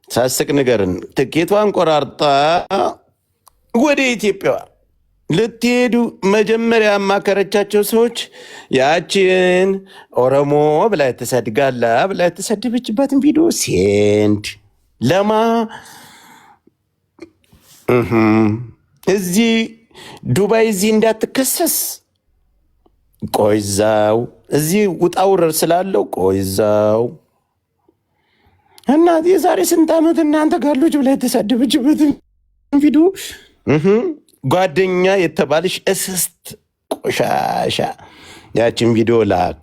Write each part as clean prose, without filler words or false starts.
ሳስቅ ንገርን። ትኬቷን ቆራርጣ ወደ ኢትዮጵያ ልትሄዱ መጀመሪያ ያማከረቻቸው ሰዎች ያችን ኦሮሞ ብላ የተሰድጋላ ብላ የተሰደበችበትን ቪዲዮ ሴንድ ለማ እዚህ ዱባይ እዚህ እንዳትከሰስ ቆይዛው እዚህ ውጣውረር ስላለው ቆይዛው እና የዛሬ ስንት ዓመት እናንተ ጋሎች ብላ የተሳደበችበትን ቪዲዮ ጓደኛ የተባለሽ እስስት ቆሻሻ ያችን ቪዲዮ ላክ።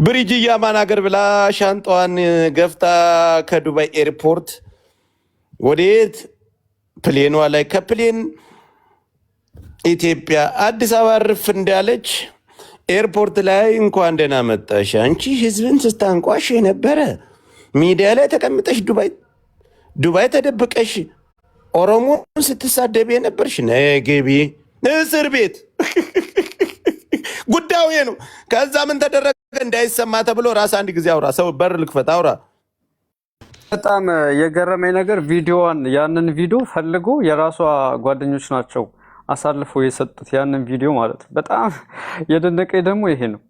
ብሪጅያ ማን ሀገር ብላ ሻንጣዋን ገፍታ ከዱባይ ኤርፖርት ወዴት ፕሌኗ ላይ ከፕሌን ኢትዮጵያ አዲስ አበባ ርፍ እንዳለች ኤርፖርት ላይ እንኳን ደህና መጣሽ አንቺ ህዝብን ስታንቋሽ የነበረ ሚዲያ ላይ ተቀምጠሽ ዱባይ ተደብቀሽ ኦሮሞን ስትሳደብ የነበርሽ ነግቢ እስር ቤት ጉዳዩ ነው። ከዛ ምን ተደረገ እንዳይሰማ ተብሎ ራስ አንድ ጊዜ አውራ ሰው በር ልክፈት አውራ። በጣም የገረመኝ ነገር ያንን ቪዲዮ ፈልጎ የራሷ ጓደኞች ናቸው አሳልፎ የሰጡት ያንን ቪዲዮ ማለት ነው። በጣም የደነቀኝ ደግሞ ይሄ ነው።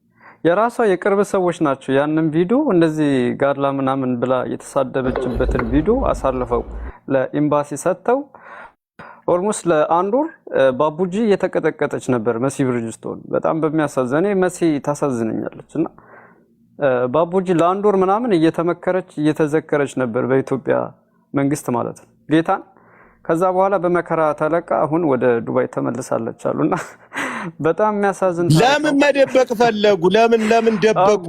የራሷ የቅርብ ሰዎች ናቸው ያንን ቪዲዮ እንደዚህ ጋርላ ምናምን ብላ የተሳደበችበትን ቪዲዮ አሳልፈው ለኤምባሲ ሰጥተው ኦልሞስት ለአንድ ወር ባቡጂ እየተቀጠቀጠች ነበር መሲ ብርጅስቶን። በጣም በሚያሳዝን መሲ ታሳዝነኛለች እና ባቡጂ ለአንድ ወር ምናምን እየተመከረች እየተዘከረች ነበር በኢትዮጵያ መንግስት ማለት ነው ጌታን። ከዛ በኋላ በመከራ ተለቃ አሁን ወደ ዱባይ ተመልሳለች አሉና በጣም የሚያሳዝን። ለምን መደበቅ ፈለጉ? ለምን ደበቁ?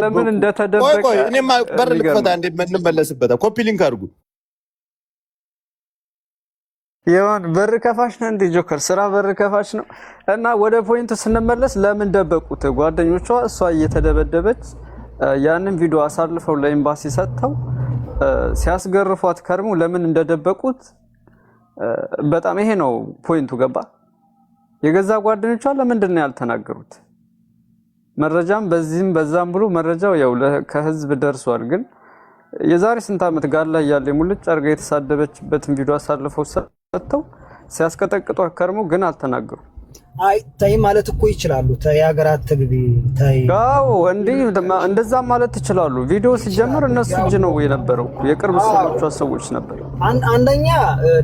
ለምን እንደተደበቀ እኔማ በር ልክፈታ እንመለስበታል። ኮፒ ሊንክ አድርጉ። ይሁን በር ከፋሽ ነው እንዴ ጆከር? ስራ በር ከፋሽ ነው። እና ወደ ፖይንቱ ስንመለስ ለምን ደበቁት? ጓደኞቿ እሷ እየተደበደበች ያንን ቪዲዮ አሳልፈው ለኤምባሲ ሰጥተው ሲያስገርፏት ከርሙ ለምን እንደደበቁት በጣም ይሄ ነው ፖይንቱ። ገባ? የገዛ ጓደኞቿ ለምንድን ነው ያልተናገሩት? መረጃም በዚህም በዛም ብሎ መረጃው ያው ከህዝብ ደርሷል። ግን የዛሬ ስንት ዓመት ጋር ላይ ያለ ሙልጭ አርጋ የተሳደበችበትን ቪዲዮ አሳልፈው ሰጥተው ሲያስቀጠቅጧት ከርሙ ግን አልተናገሩም። አይ ታይ ማለት እኮ ይችላሉ። ታይ ሀገራት ትግቢ ታይ ጋው እንደዛ ማለት ይችላሉ። ቪዲዮ ሲጀምር እነሱ እጅ ነው የነበረው፣ የቅርብ ሰዎች ነበር። አንደኛ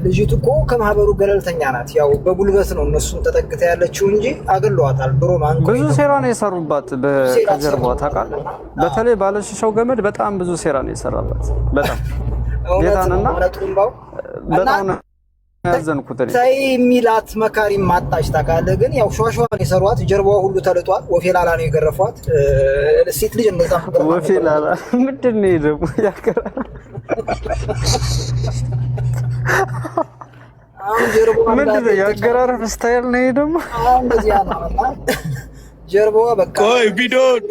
ልጅቱ እኮ ከማህበሩ ገለልተኛ ናት። ያው በጉልበት ነው እነሱን ተጠቅተ ያለችው እንጂ አገለዋታል። ድሮ ማን ብዙ ሴራ ነው የሰሩባት በከጀርባው ታውቃለህ። በተለይ ባለሽሻው ገመድ በጣም ብዙ ሴራ ነው የሰራባት። በጣም ጌታንና በጣም ያዘንኩት ታይ ሚላት መካሪ ማጣሽ ታውቃለህ። ግን ያው ሸዋሸዋን የሰሯት ጀርባዋ ሁሉ ተልጧል። ወፌላላ ነው የገረፏት። ሴት ልጅ እንደዛ ወፌላላ ምንድን ነው ደግሞ ያከራ ምንድን ነው ያገራረፍ ስታይል ነው ደግሞ እንደዚህ ያናማ ጀርባዋ በቃ። ቆይ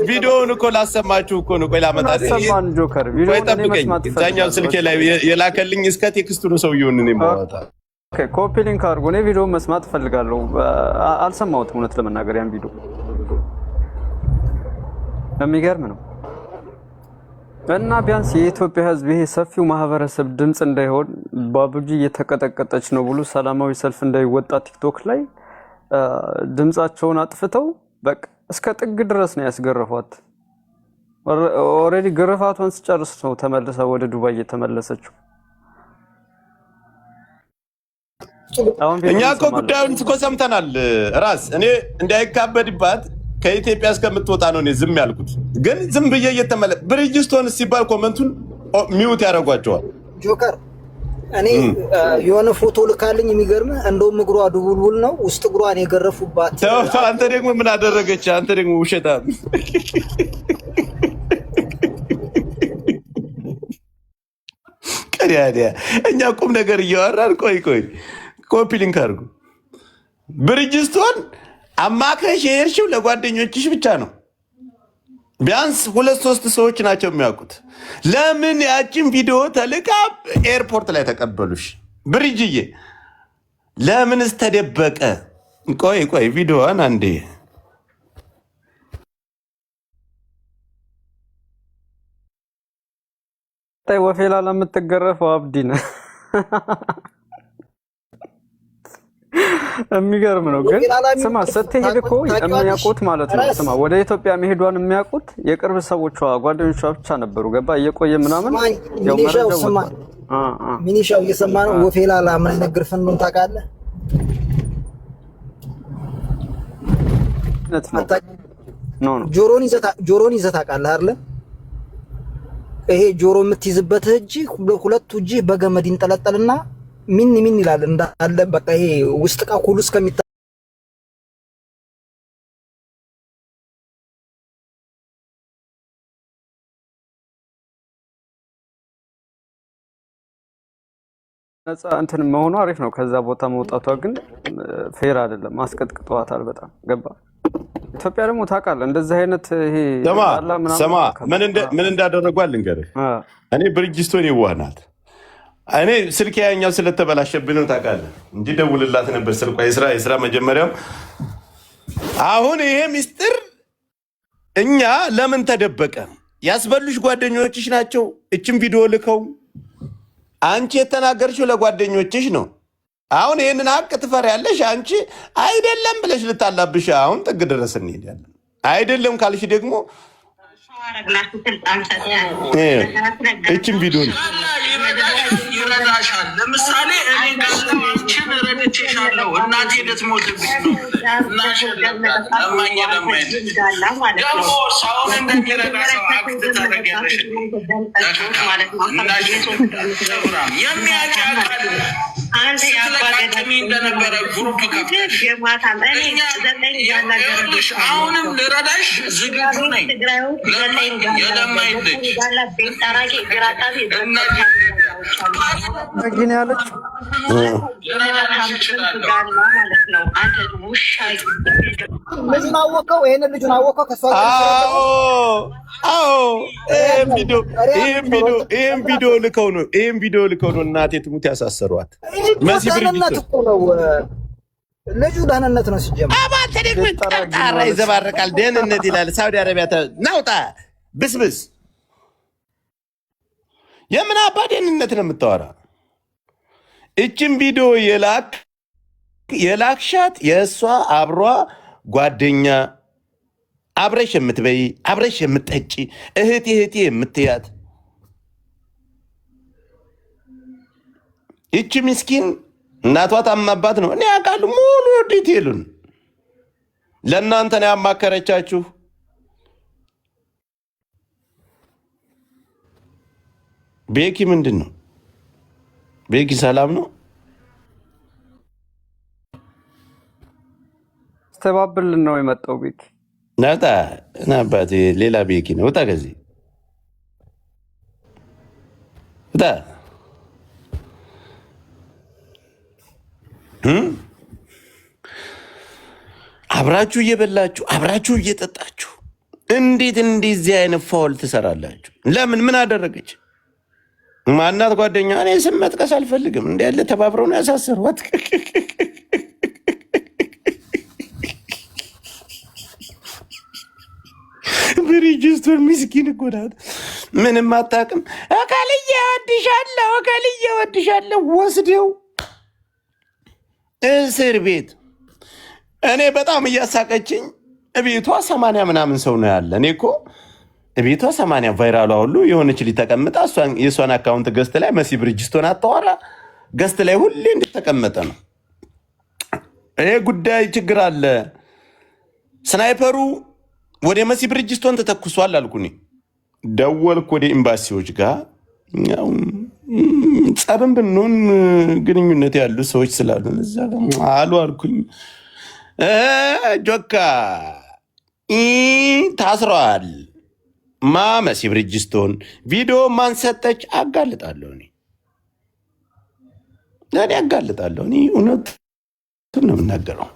ቪዲዮውን እኮ ላሰማችሁ እኮ ነው። ቆይ ላመጣልኝ ሰማን ጆከር ቪዲዮውን ጠብቀኝ። እዛኛው ስልኬ ላይ የላከልኝ እስከ ቴክስቱ ነው ሰውዬውን እኔ ማውጣ። ኦኬ ኮፒ ሊንክ አድርጎ ነው ቪዲዮውን መስማት ፈልጋለሁ። አልሰማሁትም እውነት ለመናገር ያን ቪዲዮ የሚገርም ነው። እና ቢያንስ የኢትዮጵያ ሕዝብ ይሄ ሰፊው ማህበረሰብ ድምጽ እንዳይሆን ባቡጂ እየተቀጠቀጠች ነው ብሎ ሰላማዊ ሰልፍ እንዳይወጣ ቲክቶክ ላይ ድምጻቸውን አጥፍተው በቃ እስከ ጥግ ድረስ ነው ያስገረፏት። ኦሬዲ ግርፋቷን ስጨርስ ነው ተመልሳ ወደ ዱባይ የተመለሰችው። እኛ እኮ ጉዳዩን እኮ ሰምተናል። ራስ እኔ እንዳይካበድባት ከኢትዮጵያ እስከምትወጣ ነው እኔ ዝም ያልኩት። ግን ዝም ብዬ ብሪጅስቶን ሲባል ኮመንቱን ሚውት ያደርጓቸዋል። ጆከር እኔ የሆነ ፎቶ ልካልኝ የሚገርምህ እንደውም እግሯ ድቡልቡል ነው ውስጥ እግሯን የገረፉባት። አንተ ደግሞ ምን አደረገች? አንተ ደግሞ ውሸታም ቀሪያ። እኛ ቁም ነገር እያወራን ቆይ ኮፒ ሊንክ አድርጉ። ብሪጅስቶን አማክረሽ የሄድሽው ለጓደኞችሽ ብቻ ነው። ቢያንስ 2-3 ሰዎች ናቸው የሚያውቁት። ለምን ያችን ቪዲዮ ተልካ ኤርፖርት ላይ ተቀበሉሽ? ብሪጅዬ ለምንስ ተደበቀ? ቆይ ቪዲዮዋን አንዴ ታይ ወፌላ ለምትገረፈው አብዲ ነህ። የሚገርም ነው። ግን ስማ ስትሄድ እኮ የሚያውቁት ማለት ነው። ስማ ወደ ኢትዮጵያ መሄዷን የሚያውቁት የቅርብ ሰዎቿ ጓደኞቿ ብቻ ነበሩ። ገባ እየቆየ ምናምን ያው መረጃው ሚኒሻው እየሰማ ነው። ወፌላ ምን ነገር ፈንዱን ታውቃለህ? ኖ ጆሮን ይዘህ ታውቃለህ አይደል? ይሄ ጆሮ የምትይዝበት እጅ ሁለቱ እጅ በገመድ ይንጠለጠልና ምን ይላል እንዳለ በቃ ይሄ ውስጥ ቃ ሁሉ እስከሚታ ነፃ እንትን መሆኑ አሪፍ ነው። ከዛ ቦታ መውጣቷ ግን ፌር አይደለም። ማስቀጥቅጧታል በጣም ገባ። ኢትዮጵያ ደግሞ ታውቃለህ እንደዚህ አይነት ይሄ ሰማ ምን እንዳደረጓል ልንገርህ። እኔ ብርጅስቶን ይዋህናት እኔ ስልክ ያኛው ስለተበላሸብኝ ነው ታውቃለህ እንጂ ደውልላት ነበር። ስልኳ የስራ መጀመሪያው አሁን ይሄ ሚስጥር እኛ ለምን ተደበቀ? ያስበሉሽ ጓደኞችሽ ናቸው። እችም ቪዲዮ ልከው አንቺ የተናገርሽው ለጓደኞችሽ ነው። አሁን ይሄንን ሀቅ ትፈሪያለሽ አንቺ አይደለም ብለሽ ልታላብሽ አሁን ጥግ ድረስ እንሄዳለን። አይደለም ካልሽ ደግሞ እችም ቪዲዮ ይረዳሻል። ለምሳሌ እኔ ገንዘብ አንቺን ረድቼሻለሁ። እናቴ ልትሞትብኝ ነው። ለማኝ ደግሞ ሰውን እንደሚረዳ ሰው አክት ታደርጊያለሽ። የሚያውቅ ያውቃል። ስትለቃቅሚ እንደነበረ ግሩፕ ከፍተሽ አሁንም ልረዳሽ ዝግጁ ነኝ። የለማኝ ልጅ ግን ያለች ልጁን አወቀው። ይሄንን ልጁን አወቀው። ከሷ ይሄን ቪዲዮ ልከው ነው እናቴ ትሙት ያሳሰሯት። መሲ ብርጅስቶን እኮ ነው ልጁ ደህንነት ነው ሲጀምር። አባቴ ደግሞ ጠርጣራ ይዘባረቃል። ደህንነት ይላል። ሳውዲ አረቢያ ናውጣ ብስብስ የምን አባ ደህንነት ነው የምታወራ? እችን ቪዲዮ የላክሻት የእሷ አብሯ ጓደኛ አብረሽ የምትበይ አብረሽ የምትጠጪ እህቴ የምትያት ይቺ ምስኪን እናቷ ታማባት ነው። እኔ አውቃለሁ ሙሉ ዲቴሉን ለእናንተ ነው ያማከረቻችሁ። ቤኪ ምንድን ነው? ቤኪ ሰላም ነው? ስተባብልን ነው የመጣው ቤኪ ናታ ናባት ሌላ ቤኪ ነው። ውጣ ከዚህ ውጣ። አብራችሁ እየበላችሁ አብራችሁ እየጠጣችሁ እንዴት እንደዚህ አይነት ፋውል ትሰራላችሁ? ለምን? ምን አደረገች? ማናት ጓደኛ? እኔ ስም መጥቀስ አልፈልግም። እንዲ ያለ ተባብረው ነው ያሳሰሯት። ብርጅስቶን ምስኪን እኮ ናት። ምንም አታውቅም። እከልዬ እወድሻለሁ ወስደው እስር ቤት። እኔ በጣም እያሳቀችኝ ቤቷ 80 ምናምን ሰው ነው ያለ። እኔ እኮ ቤቷ 80 ቫይራሏ ሁሉ የሆነች ሊተቀምጣ የእሷን አካውንት ገስት ላይ መሲ ብርጅስቶን አታወራ ገስት ላይ ሁሌ እንድተቀመጠ ነው። ይሄ ጉዳይ ችግር አለ። ስናይፐሩ ወደ መሲ ብርጅስቶን ተተኩሷል አልኩኝ። ደወልኩ ወደ ኤምባሲዎች ጋር ጸብን ብንሆን ግንኙነት ያሉ ሰዎች ስላሉ እዛ አሉ አልኩኝ። ጆካ ታስረዋል። መሲ ብርጅስቶን ቪዲዮ ማን ሰጠች? አጋልጣለሁ እኔ አጋልጣለሁ። እኔ እውነቱን ነው የምናገረው።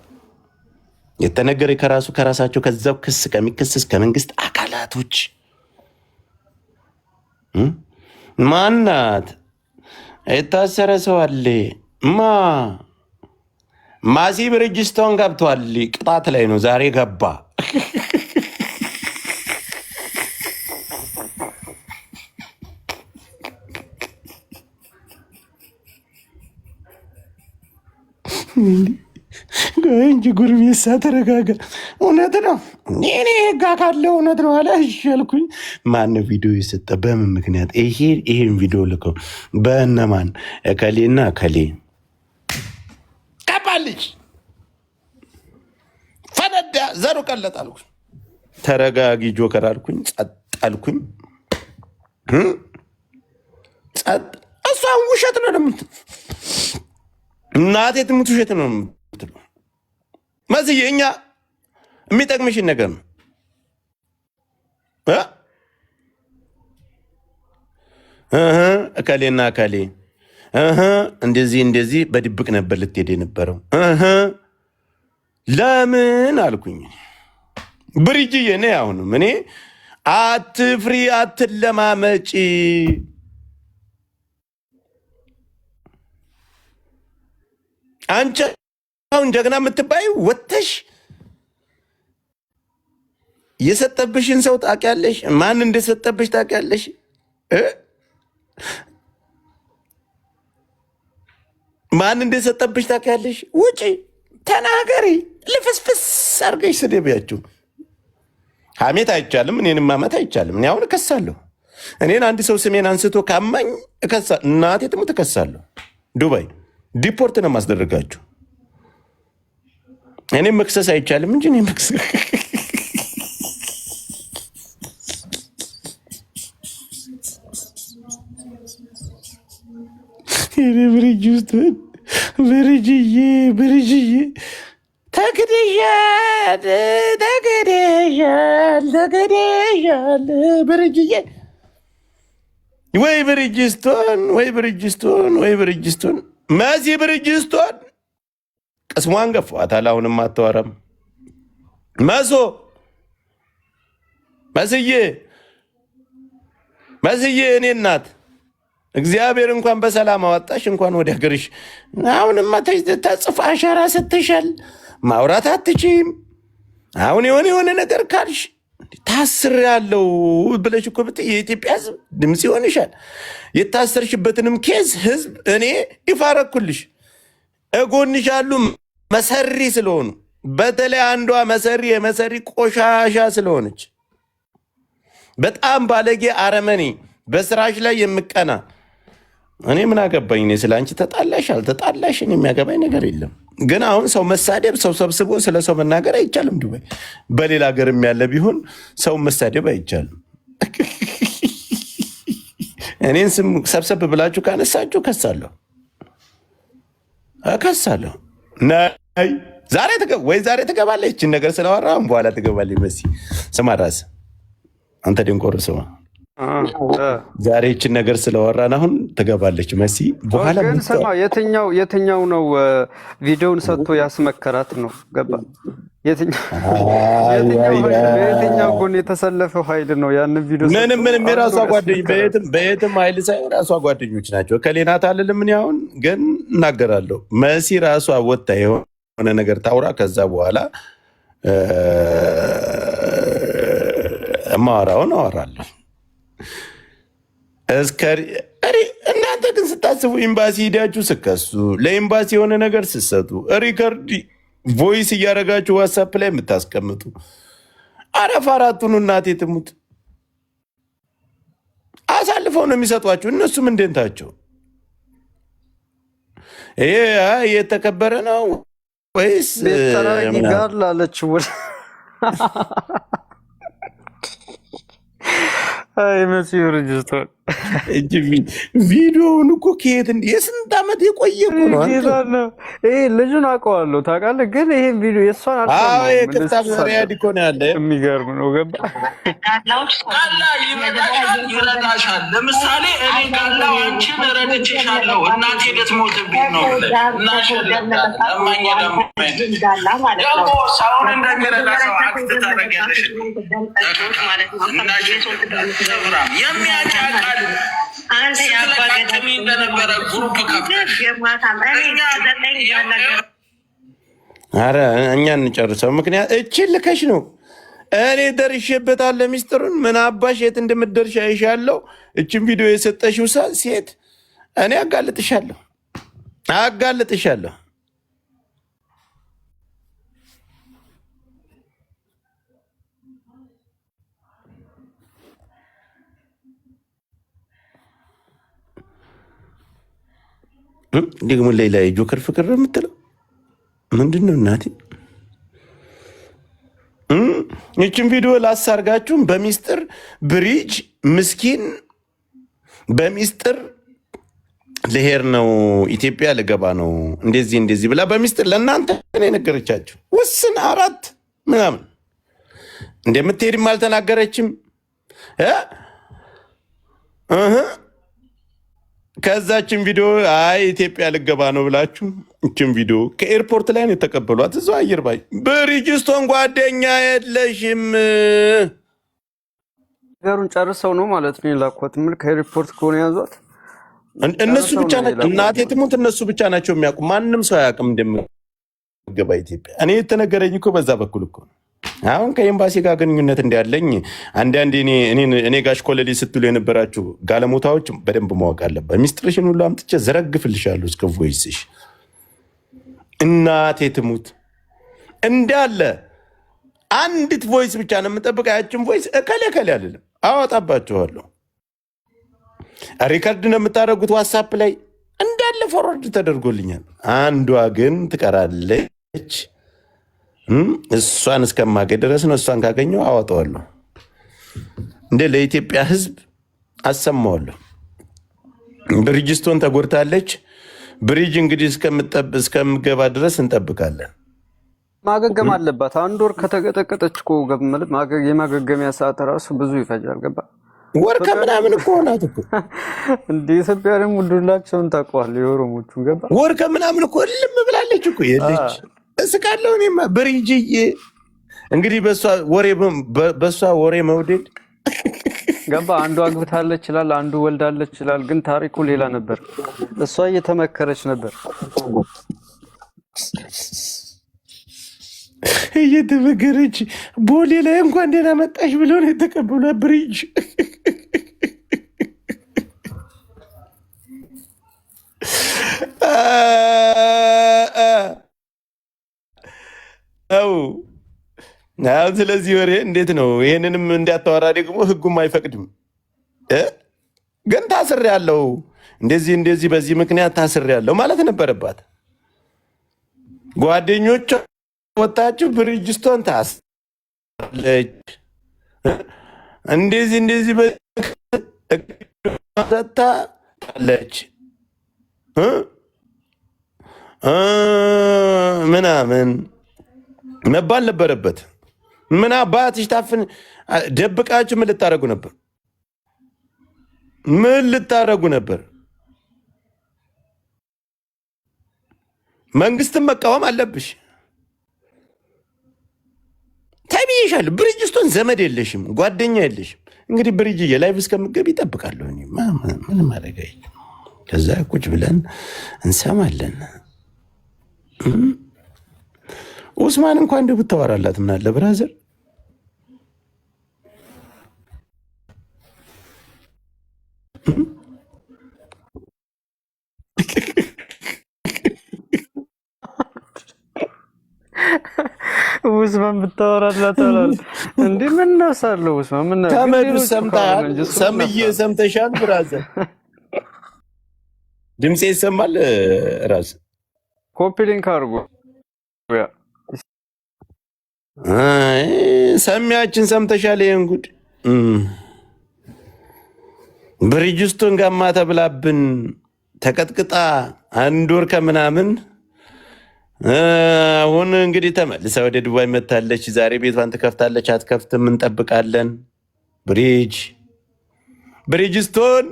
የተነገረ ከራሳቸው ከዛው ክስ ከሚከሰስ ከመንግስት አካላቶች ማናት የታሰረ ሰው አለ? መሲ ብርጅስቶን ገብቷል። ቅጣት ላይ ነው ዛሬ ገባ። እንጂ ጉርሜሳ ተረጋጋ። እውነት ነው እኔ ህጋ ካለው እውነት ነው አለ። እሺ አልኩኝ። ማነው ቪዲዮ የሰጠ? በምን ምክንያት? ይሄን ቪዲዮ ልከው በእነማን? እከሌና እከሌ ቀባልች ፈነዳ፣ ዘሩ ቀለጥ አልኩኝ። ተረጋጊ ጆከር አልኩኝ። ጸጥ አልኩኝ። ጸጥ። እሷን ውሸት ነው ለምት እናቴ ትሙት ውሸት ነው የምትለው መስዬ። እኛ የሚጠቅምሽን ነገር ነው እከሌና እከሌ እንደዚህ በድብቅ ነበር ልትሄድ የነበረው። ለምን አልኩኝ። ብርጅዬ እኔ አሁንም እኔ አትፍሪ፣ አትለማመጪ። አንቺ አሁን ጀግና የምትባይ ወተሽ የሰጠብሽን ሰው ታውቂያለሽ? ማን እንደሰጠብሽ ታውቂያለሽ? ማን እንደሰጠብሽ ታውቂያለሽ? ውጪ ተናገሪ፣ ልፍስፍስ አድርገሽ ስደቢያችሁ። ሐሜት አይቻልም፣ እኔንም ማመት አይቻልም። እኔ አሁን እከሳለሁ። እኔን አንድ ሰው ስሜን አንስቶ ካማኝ እከሳለሁ። እናቴ ትሙት እከሳለሁ። ዱባይ ዲፖርት ነው የማስደረጋችሁ። እኔም መክሰስ አይቻልም እንጂ እኔ መክሰስ ብርጅ ውስጥ ብርጅዬ ተግደሻል ብርጅዬ። ወይ ብርጅስቶን መሲ ብርጅስቶን ቅስሟን ገፏታል። አሁንም አታወራም። መስዬ እኔ እናት እግዚአብሔር እንኳን በሰላም አወጣሽ፣ እንኳን ወደ ሀገርሽ። አሁንማ ተጽፋ አሻራ ስትሻል ማውራት አትችይም። አሁን የሆነ ነገር ካልሽ ታስር ያለው ብለሽ እኮ ብትይ የኢትዮጵያ ሕዝብ ድምፅ ይሆንሻል። የታሰርሽበትንም ኬዝ ሕዝብ እኔ ይፋረኩልሽ እጎንሽ አሉ መሰሪ ስለሆኑ፣ በተለይ አንዷ የመሰሪ ቆሻሻ ስለሆነች በጣም ባለጌ አረመኔ፣ በስራሽ ላይ የምቀና እኔ ምን አገባኝ? እኔ ስለ አንቺ ተጣላሽ አልተጣላሽ እኔ የሚያገባኝ ነገር የለም። ግን አሁን ሰው መሳደብ፣ ሰው ሰብስቦ ስለ ሰው መናገር አይቻልም። ዱባይ በሌላ ሀገርም ያለ ቢሆን ሰው መሳደብ አይቻልም። እኔን ስም ሰብሰብ ብላችሁ ካነሳችሁ እከሳለሁ። ዛሬ ትገባለች። ይህችን ነገር ስላወራ በኋላ ትገባለች። መሲ ስማ፣ ራስህ አንተ ደንቆሮ ስማ፣ ዛሬ ይህችን ነገር ስለወራን አሁን ትገባለች መሲ። በኋላ ግን ስማ፣ የትኛው ነው ቪዲዮውን ሰጥቶ ያስመከራት ነው? ገባ? የትኛው ጎን የተሰለፈው ኃይል ነው ያንን ቪዲዮ? ምንም የራሷ ጓደኞች በየትም ኃይል ሳይሆን ራሷ ጓደኞች ናቸው። ከሌናት አልልም። እኔ አሁን ግን እናገራለሁ። መሲ ራሷ ወጣ የሆነ ነገር ታውራ፣ ከዛ በኋላ ማወራውን አወራለሁ። እናንተ ግን ስታስቡ ኤምባሲ ሂዳችሁ ስከሱ፣ ለኤምባሲ የሆነ ነገር ስሰጡ፣ ሪከርድ ቮይስ እያደረጋችሁ ዋትሳፕ ላይ የምታስቀምጡ አረፋራቱን እናቴ ትሙት አሳልፈው ነው የሚሰጧችሁ። እነሱም እንደንታቸው ይሄ የተከበረ ነው ወይስ ጋር ላለች መሲሁ ርጅስቶን ቪዲዮውን እኮ ከየት የስንት ዓመት የቆየ ነው። ይሄ ልጁን አውቀዋለሁ ታውቃለህ፣ ግን ይሄን ቪዲዮ የእሷን ሪያዲኮ ነው ያለ። የሚገርም ነው። ገባ ይረዳሻል። ለምሳሌ እኔ ጋላው አንቺን ረድቼሻለሁ፣ እናቴ ልትሞትብኝ ነው ደግሞ ሰውን እንደሚረዳ ሰው አክት ታደርጊያለሽ። የሚያጫቃል ስለቀጥሚ እንደነበረ ጉሩፕ ከፍተሽ ኧረ እኛ እንጨርሰው። ምክንያት እችን ልከሽ ነው እኔ ደርሼበታለሁ ሚስጥሩን። ምን አባሽ የት እንደምትደርሽ አይሻለሁ። እችን ቪዲዮ የሰጠሽው ሴት እኔ አጋልጥሻለሁ። ደግሞ ሌላ የጆከር ፍቅር ነው የምትለው ምንድን ነው እናቴ? ይችን ቪዲዮ ላሳርጋችሁም በሚስጥር ብሪጅ ምስኪን በሚስጥር ልሄድ ነው ኢትዮጵያ ልገባ ነው እንደዚህ ብላ በሚስጥር ለእናንተ ነው የነገረቻችሁ። ውስን 4 ምናምን እንደምትሄድም አልተናገረችም። ከዛችን ቪዲዮ አይ ኢትዮጵያ ልገባ ነው ብላችሁ እችን ቪዲዮ ከኤርፖርት ላይ ነው የተቀበሏት። እዛው አየር ባይ ብሪጅስቶን ጓደኛ የለሽም ነገሩን ጨርሰው ነው ማለት ነው የላኳት። ምን ከኤርፖርት ከሆነ ያዟት እነሱ ብቻ ናቸው። እናቴ ትሙት እነሱ ብቻ ናቸው የሚያውቁ። ማንም ሰው አያውቅም እንደምገባ ኢትዮጵያ። እኔ የተነገረኝ እኮ በዛ በኩል እኮ አሁን ከኤምባሲ ጋር ግንኙነት እንዳለኝ አንዳንዴ እኔ ጋሽ ኮለሌ ስትሉ የነበራችሁ ጋለሞታዎች በደንብ ማወቅ አለባት። ሚስጥርሽን ሁሉ አምጥቼ ዘረግፍልሻለሁ እስከ ቮይስሽ። እናቴ ትሙት እንዳለ አንዲት ቮይስ ብቻ ነው የምጠብቀ። ያችን ቮይስ እከሌ አልልም፣ አወጣባችኋለሁ። ሪከርድ ነው የምታደርጉት ዋትሳፕ ላይ እንዳለ ፎርወርድ ተደርጎልኛል። አንዷ ግን ትቀራለች። እሷን እስከማገኝ ድረስ ነው። እሷን ካገኘው አወጣዋለሁ፣ እንደ ለኢትዮጵያ ሕዝብ አሰማዋለሁ። ብሪጅስቶን ተጎድታለች። ብሪጅ እንግዲህ እስከምገባ ድረስ እንጠብቃለን። ማገገም አለባት። 1 ወር ከተቀጠቀጠች እኮ የማገገሚያ ሰዓት ራሱ ብዙ ይፈጃል። ገባ ወር ከምናምን እኮ ሆናት እኮ እንደ ኢትዮጵያ ደግሞ ዱላቸውን ታውቀዋል። የኦሮሞቹን ገባ ወር ከምናምን እኮ ልም ብላለች እኮ የለች። እስቃለሁ እኔማ ብሪጅዬ። እንግዲህ በእሷ ወሬ መውደድ ገባ። አንዱ አግብታለች ይችላል፣ አንዱ ወልዳለች ይችላል። ግን ታሪኩ ሌላ ነበር። እሷ እየተመከረች ነበር። እየተመከረች ቦሌ ላይ እንኳን ደህና መጣሽ ብሎ ነው የተቀበሏ ብሪጅ። አሁን ስለዚህ ወሬ እንዴት ነው? ይህንንም እንዳታወራ ደግሞ ህጉም አይፈቅድም። ግን ታስሬያለሁ እንደዚህ በዚህ ምክንያት ታስሬያለሁ ማለት ነበረባት። ጓደኞቿ ወጣችሁ ብሪጅስቶን ታስራለች እንደዚህ ታለች ምናምን መባል ነበረበት። ምን አባትሽ ታፍን ደብቃችሁ ምን ልታረጉ ነበር? መንግስትን መቃወም አለብሽ። ተብዬሻለሁ። ብሪጅስቶን ዘመድ የለሽም፣ ጓደኛ የለሽም። እንግዲህ ብሪጅዬ ላይቭ እስከምገብ ይጠብቃለሁ። ምን ማድረግ ከዛ ቁጭ ብለን እንሰማለን። ኡስማን እንኳን እንደ ብታወራላት ምን አለ ብራዘር? ኡስማን ብታወራላት አላል እንዴ? ምን ነሳለው? ኡስማን ምን ተመዱ ሰምተሻል ብራዘር? ድምጼ ይሰማል? ራስ ኮፒ ሊንክ አድርጎ ሰሚያችን ሰምተሻል? ይሄን ጉድ ብሪጅስቶን ጋማ ተብላብን ተቀጥቅጣ 1 ወር ከምናምን አሁን እንግዲህ ተመልሳ ወደ ዱባይ መታለች። ዛሬ ቤቷን ትከፍታለች አትከፍትም? እንጠብቃለን። ብሪጅስቶን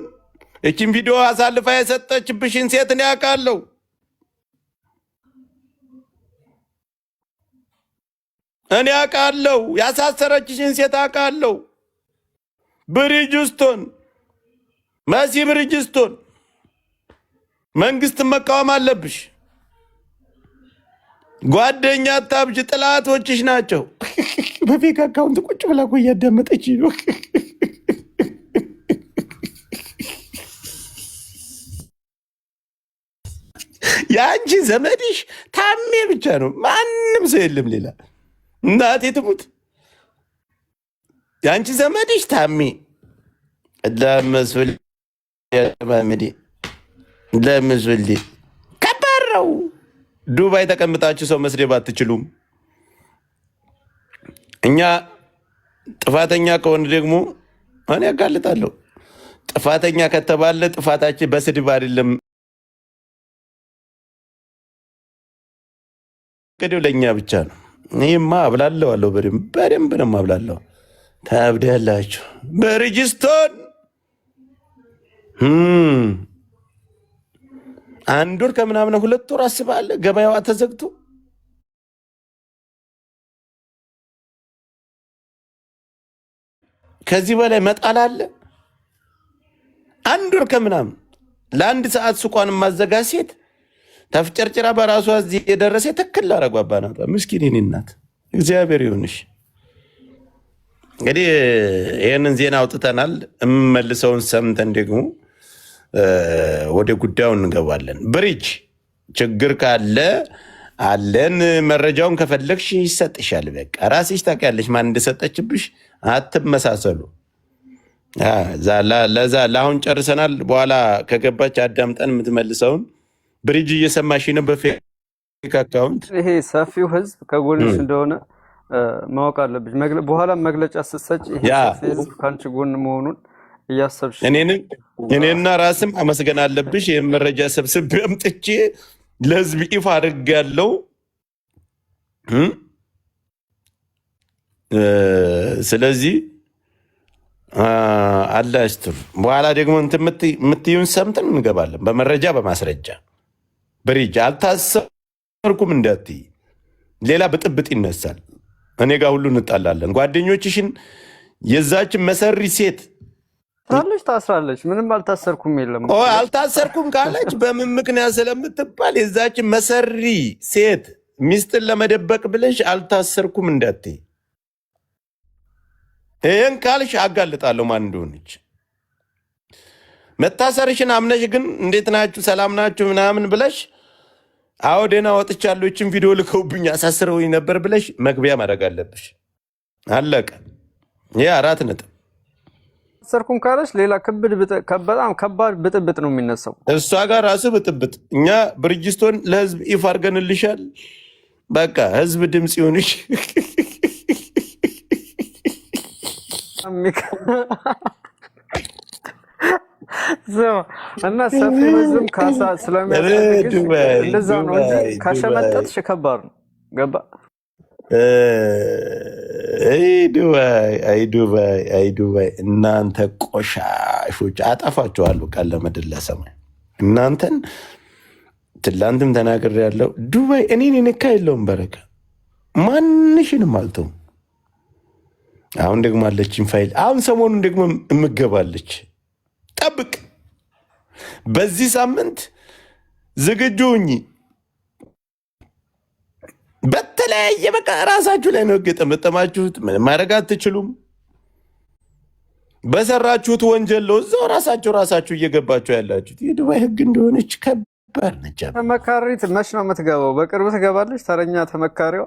እቺን ቪዲዮ አሳልፋ የሰጠችብሽን ሴት እኔ አውቃለሁ። ያሳሰረችሽን ሴት አውቃለሁ። ብሪጅስቶን መሲ ብሪጅስቶን መንግስትን መቃወም አለብሽ። ጓደኛ አታብጅ፣ ጥላቶችሽ ናቸው። በፌክ አካውንት ቁጭ ብላ እኮ እያዳመጠች ነው። የአንቺ ዘመድሽ ታሜ ብቻ ነው፣ ማንም ሰው የለም ሌላ። እናቴ ትሙት፣ የአንቺ ዘመድሽ ታሜ ለመስል ያው ዱባይ ተቀምጣችሁ ሰው መስደብ አትችሉም። እኛ ጥፋተኛ ከሆነ ደግሞ እኔ ያጋልጣለሁ። ጥፋተኛ ከተባለ ጥፋታችን በስድብ አይደለም፣ እንግዲህ ለእኛ ብቻ ነው። እኔማ አብላለዋለሁ፣ በደንብ ነው አብላለሁ። ታብዳላችሁ በሪጅስቶን 1 ወር ከምናምን 2 ወር አስባለሁ ገበያዋ ተዘግቶ ከዚህ በላይ መጣል አለ? 1 ወር ከምናምን ለ1 ሰዓት ሱቋን ማዘጋ ሴት ተፍጨርጭራ በራሷ እዚህ የደረሰ ተክል አረጓባ ናት። ምስኪን የኔ እናት እግዚአብሔር ይሁንሽ። እንግዲህ ይህንን ዜና አውጥተናል። የምመልሰውን ሰምተን ደግሞ ወደ ጉዳዩ እንገባለን። ብሪጅ ችግር ካለ አለን፣ መረጃውን ከፈለግሽ ይሰጥሻል። በቃ ራስሽ ታውቂያለሽ ማን እንደሰጠችብሽ። አትመሳሰሉ። ለዛ ለአሁን ጨርሰናል። በኋላ ከገባች አዳምጠን የምትመልሰውን። ብሪጅ እየሰማሽ ነው? በፌክ አካውንት ይሄ ሰፊው ህዝብ ከጎንሽ እንደሆነ ማወቅ አለብሽ። በኋላ መግለጫ ስትሰጭ ይሄ ሰፊ ህዝብ ከአንቺ ጎን መሆኑን እያሰብሽ እኔና ራስም አመስገን አለብሽ። ይህን መረጃ ሰብስቤ አምጥቼ ለህዝብ ይፋ አድርጌያለሁ። ስለዚህ አላህ ይስጥር። በኋላ ደግሞ የምትዩን ሰምተን እንገባለን በመረጃ በማስረጃ። ብሪጅ አልታሰርኩም እንዳትይ፣ ሌላ ብጥብጥ ይነሳል። እኔ ጋር ሁሉ እንጣላለን። ጓደኞችሽን የዛችን መሰሪ ሴት ታስራለች። ምንም አልታሰርኩም የለም አልታሰርኩም ካለች በምን ምክንያት ስለምትባል የዛችን መሰሪ ሴት ሚስጥን ለመደበቅ ብለሽ አልታሰርኩም እንዳትይ። ይህን ካልሽ አጋልጣለሁ ማን እንደሆነች። መታሰርሽን አምነሽ ግን እንዴት ናችሁ ሰላም ናችሁ ምናምን ብለሽ አዎ ደህና ወጥቻለሁ ይህችን ቪዲዮ ልከውብኝ አሳስረውኝ ነበር ብለሽ መግቢያ ማድረግ አለብሽ። አለቀ። ይህ 4 ነጥብ። ሰርኩም ካለሽ ሌላ በጣም ከባድ ብጥብጥ ነው የሚነሳው። እሷ ጋር ራሱ ብጥብጥ። እኛ ብሪጅስቶን ለህዝብ ይፋ አድርገንልሻል። በቃ ህዝብ ድምፅ ይሁንሽ። እና ሰፊ ህዝብ ካሳ ስለሚያስፈልግሽ እንደዛ ነው እንጂ ካሸመጠጥሽ ከባድ ነው። ገባ? አይ ዱባይ እናንተ ቆሻሾች አጠፋችኋለሁ። ቃል ለምድር ለሰማይ እናንተን ትላንትም ተናግሬያለሁ። ዱባይ እኔን የነካ የለውም በረካ ማንሽንም አልተውም። አሁን ደግሞ አለችኝ ፋይል። አሁን ሰሞኑን ደግሞ እምገባለች። ጠብቅ። በዚህ ሳምንት ዝግጁ ሁኚ። በተለያየ በቃ ራሳችሁ ላይ ነው የጠመጠማችሁት። ምንም ማድረግ አትችሉም። በሰራችሁት ወንጀል ነው እዛው ራሳችሁ እየገባችሁ ያላችሁት። የዱባይ ህግ እንደሆነች ከባድ ነች። ተመካሪት መች ነው የምትገባው? በቅርብ ትገባለች። ተረኛ ተመካሪዋ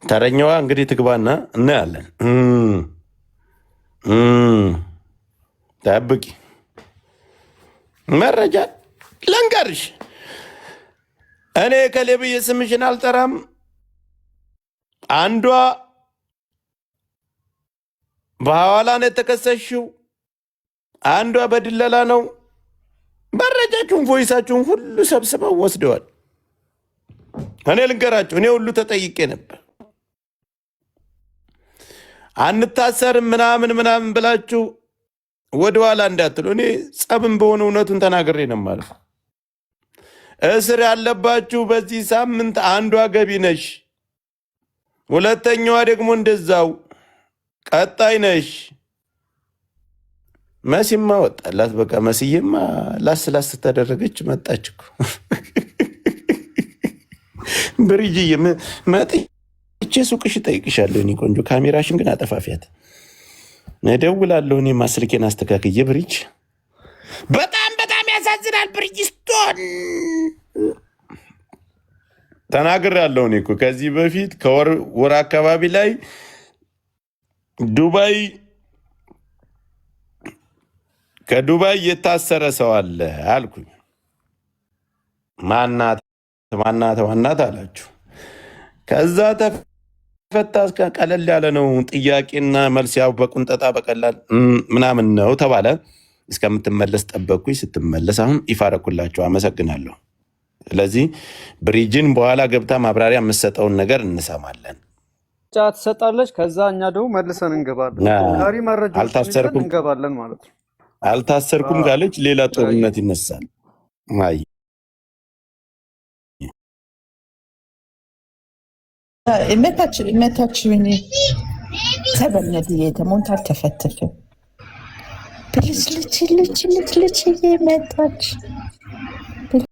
ተረኛዋ እንግዲህ ትግባና እናያለን። ጠብቂ። መረጃ ልንገርሽ። እኔ ከሌብዬ ስምሽን አልጠራም። አንዷ በሐዋላ ነው የተከሰሽው፣ አንዷ በድለላ ነው። መረጃችሁን ቮይሳችሁን ሁሉ ሰብስበው ወስደዋል። እኔ ልንገራችሁ፣ እኔ ሁሉ ተጠይቄ ነበር። አንታሰርም ምናምን ብላችሁ ወደኋላ እንዳትሉ። እኔ ጸብም በሆነ እውነቱን ተናግሬ ነው ማለት። እስር ያለባችሁ በዚህ ሳምንት አንዷ ገቢ ነሽ፣ ሁለተኛዋ ደግሞ እንደዛው ቀጣይ ነሽ። መሲማ ወጣላት። በቃ መስዬማ ላስ ተደረገች መጣች እኮ። ብሪጅዬ መጥቼ ሱቅሽ እጠይቅሻለሁ። እኔ ቆንጆ ካሜራሽን ግን አጠፋፊያት። እደውላለሁ። እኔ ማስልኬን አስተካክዬ። ብሪጅ በጣም ያሳዝናል። ብሪጅስቶን ተናግሬያለሁ። እኔ እኮ ከዚህ በፊት ከወር አካባቢ ላይ ከዱባይ የታሰረ ሰው አለ አልኩኝ። ማናት አላችሁ። ከዛ ተፈታ። ቀለል ያለ ነው ጥያቄና መልስ፣ ያው በቁንጠጣ በቀላል ምናምን ነው ተባለ። እስከምትመለስ ጠበቅኩኝ። ስትመለስ አሁን ይፋ አደረኩላቸው። አመሰግናለሁ። ስለዚህ ብሪጅን በኋላ ገብታ ማብራሪያ የምትሰጠውን ነገር እንሰማለን። ጫት ትሰጣለች። ከዛ እኛ ደግሞ መልሰን እንገባለን። ካሪ መረጃ እንገባለን ማለት ነው። አልታሰርኩም ካለች ሌላ ጦርነት ይነሳል። አይ መታችሁኝ ተበነድ የተሞንት አልተፈተፍም። ብልጭ ልጭ መጣች።